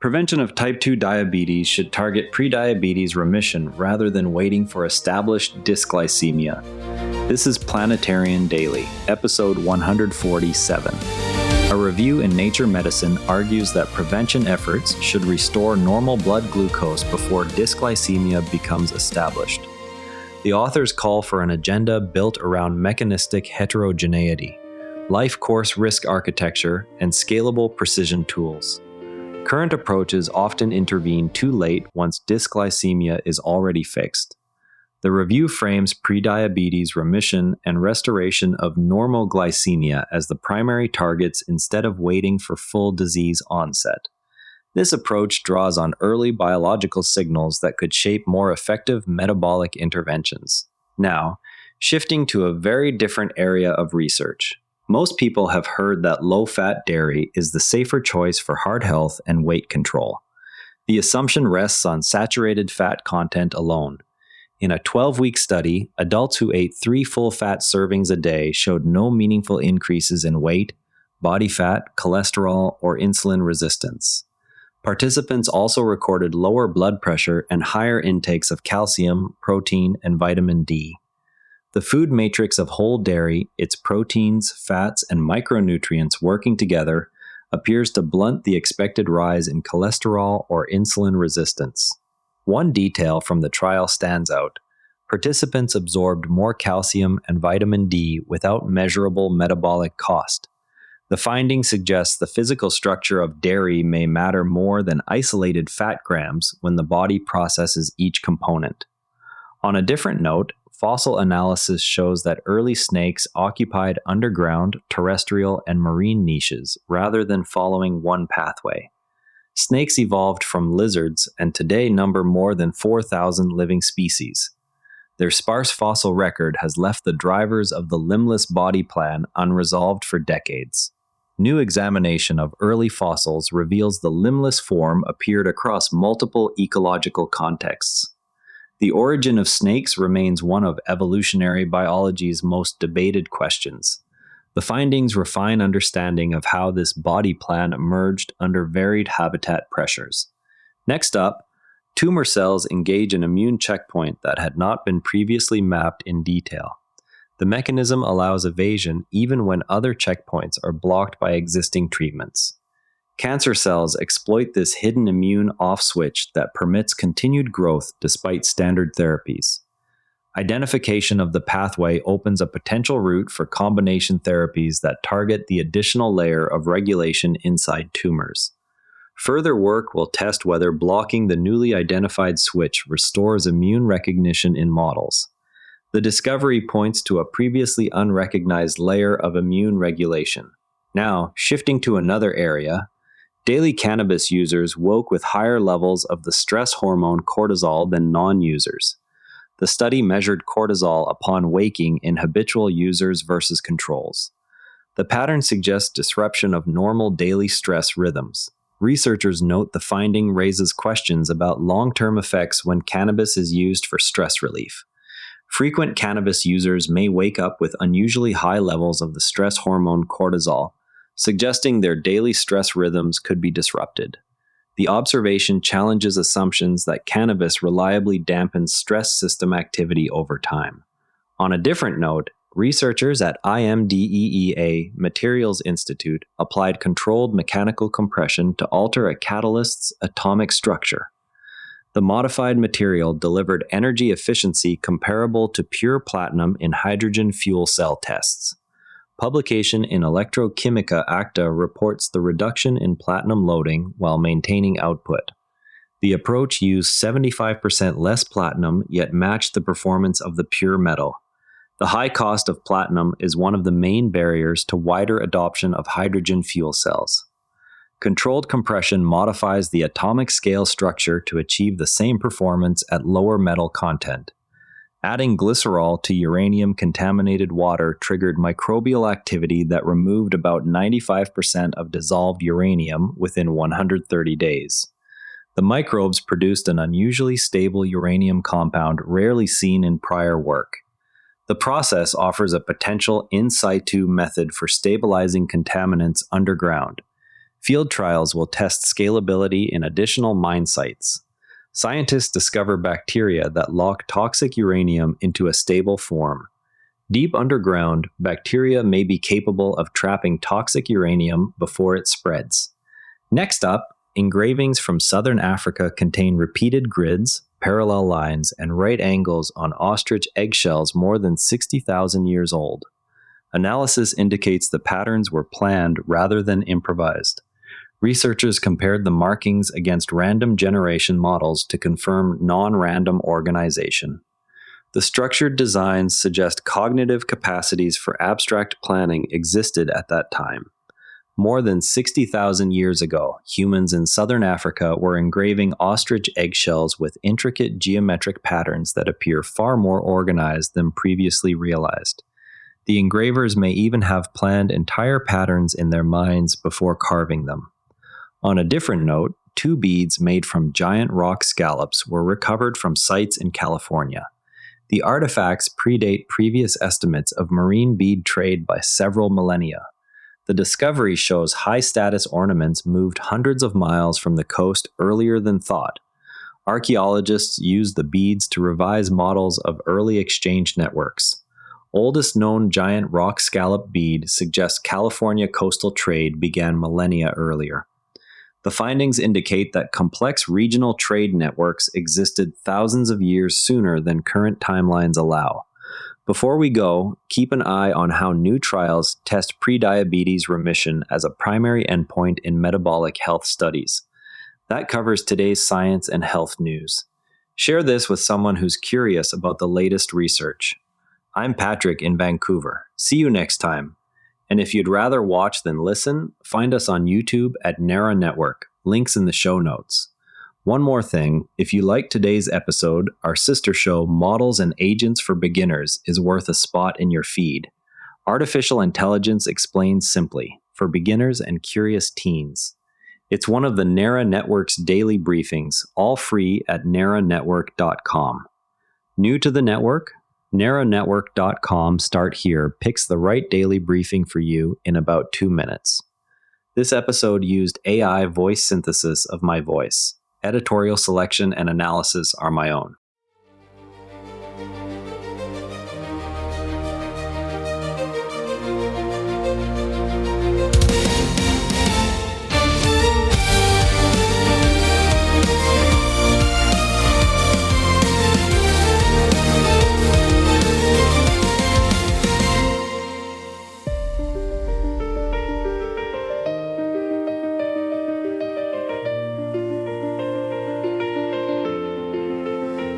Prevention of type 2 diabetes should target prediabetes remission rather than waiting for established dysglycemia. This is Planetterrian Daily, episode 147. A review in Nature Medicine argues that prevention efforts should restore normal blood glucose before dysglycemia becomes established. The authors call for an agenda built around mechanistic heterogeneity, life course risk architecture, and scalable precision tools. Current approaches often intervene too late once dysglycemia is already fixed. The review frames prediabetes remission and restoration of normoglycemia as the primary targets instead of waiting for full disease onset. This approach draws on early biological signals that could shape more effective metabolic interventions. Now, shifting to a very different area of research. Most people have heard that low-fat dairy is the safer choice for heart health and weight control. The assumption rests on saturated fat content alone. In a 12-week study, adults who ate 3 full-fat servings a day showed no meaningful increases in weight, body fat, cholesterol, or insulin resistance. Participants also recorded lower blood pressure and higher intakes of calcium, protein, and vitamin D. The food matrix of whole dairy, its proteins, fats, and micronutrients working together, appears to blunt the expected rise in cholesterol or insulin resistance. One detail from the trial stands out. Participants absorbed more calcium and vitamin D without measurable metabolic cost. The finding suggests the physical structure of dairy may matter more than isolated fat grams when the body processes each component. On a different note, fossil analysis shows that early snakes occupied underground, terrestrial, and marine niches rather than following one pathway. Snakes evolved from lizards and today number more than 4,000 living species. Their sparse fossil record has left the drivers of the limbless body plan unresolved for decades. New examination of early fossils reveals the limbless form appeared across multiple ecological contexts. The origin of snakes remains one of evolutionary biology's most debated questions. The findings refine understanding of how this body plan emerged under varied habitat pressures. Next up, tumor cells engage an immune checkpoint that had not been previously mapped in detail. The mechanism allows evasion even when other checkpoints are blocked by existing treatments. Cancer cells exploit this hidden immune off switch that permits continued growth despite standard therapies. Identification of the pathway opens a potential route for combination therapies that target the additional layer of regulation inside tumors. Further work will test whether blocking the newly identified switch restores immune recognition in models. The discovery points to a previously unrecognized layer of immune regulation. Now, shifting to another area, daily cannabis users woke with higher levels of the stress hormone cortisol than non-users. The study measured cortisol upon waking in habitual users versus controls. The pattern suggests disruption of normal daily stress rhythms. Researchers note the finding raises questions about long-term effects when cannabis is used for stress relief. Frequent cannabis users may wake up with unusually high levels of the stress hormone cortisol, suggesting their daily stress rhythms could be disrupted. The observation challenges assumptions that cannabis reliably dampens stress system activity over time. On a different note, researchers at IMDEEA Materials Institute applied controlled mechanical compression to alter a catalyst's atomic structure. The modified material delivered energy efficiency comparable to pure platinum in hydrogen fuel cell tests. Publication in Electrochimica Acta reports the reduction in platinum loading while maintaining output. The approach used 75% less platinum yet matched the performance of the pure metal. The high cost of platinum is one of the main barriers to wider adoption of hydrogen fuel cells. Controlled compression modifies the atomic scale structure to achieve the same performance at lower metal content. Adding glycerol to uranium-contaminated water triggered microbial activity that removed about 95% of dissolved uranium within 130 days. The microbes produced an unusually stable uranium compound rarely seen in prior work. The process offers a potential in situ method for stabilizing contaminants underground. Field trials will test scalability in additional mine sites. Scientists discover bacteria that lock toxic uranium into a stable form. Deep underground, bacteria may be capable of trapping toxic uranium before it spreads. Next up, engravings from southern Africa contain repeated grids, parallel lines, and right angles on ostrich eggshells more than 60,000 years old. Analysis indicates the patterns were planned rather than improvised. Researchers compared the markings against random generation models to confirm non-random organization. The structured designs suggest cognitive capacities for abstract planning existed at that time. More than 60,000 years ago, humans in southern Africa were engraving ostrich eggshells with intricate geometric patterns that appear far more organized than previously realized. The engravers may even have planned entire patterns in their minds before carving them. On a different note, 2 beads made from giant rock scallops were recovered from sites in California. The artifacts predate previous estimates of marine bead trade by several millennia. The discovery shows high-status ornaments moved hundreds of miles from the coast earlier than thought. Archaeologists used the beads to revise models of early exchange networks. Oldest known giant rock scallop bead suggests California coastal trade began millennia earlier. The findings indicate that complex regional trade networks existed thousands of years sooner than current timelines allow. Before we go, keep an eye on how new trials test prediabetes remission as a primary endpoint in metabolic health studies. That covers today's science and health news. Share this with someone who's curious about the latest research. I'm Patrick in Vancouver. See you next time. And if you'd rather watch than listen, find us on YouTube at NARA Network. Links in the show notes. One more thing, if you like today's episode, our sister show Models and Agents for Beginners is worth a spot in your feed. Artificial intelligence explained simply, for beginners and curious teens. It's one of the NARA Network's daily briefings, all free at naranetwork.com. New to the network? naranetwork.com Start Here picks the right daily briefing for you in about 2 minutes. This episode used AI voice synthesis of my voice. Editorial selection and analysis are my own.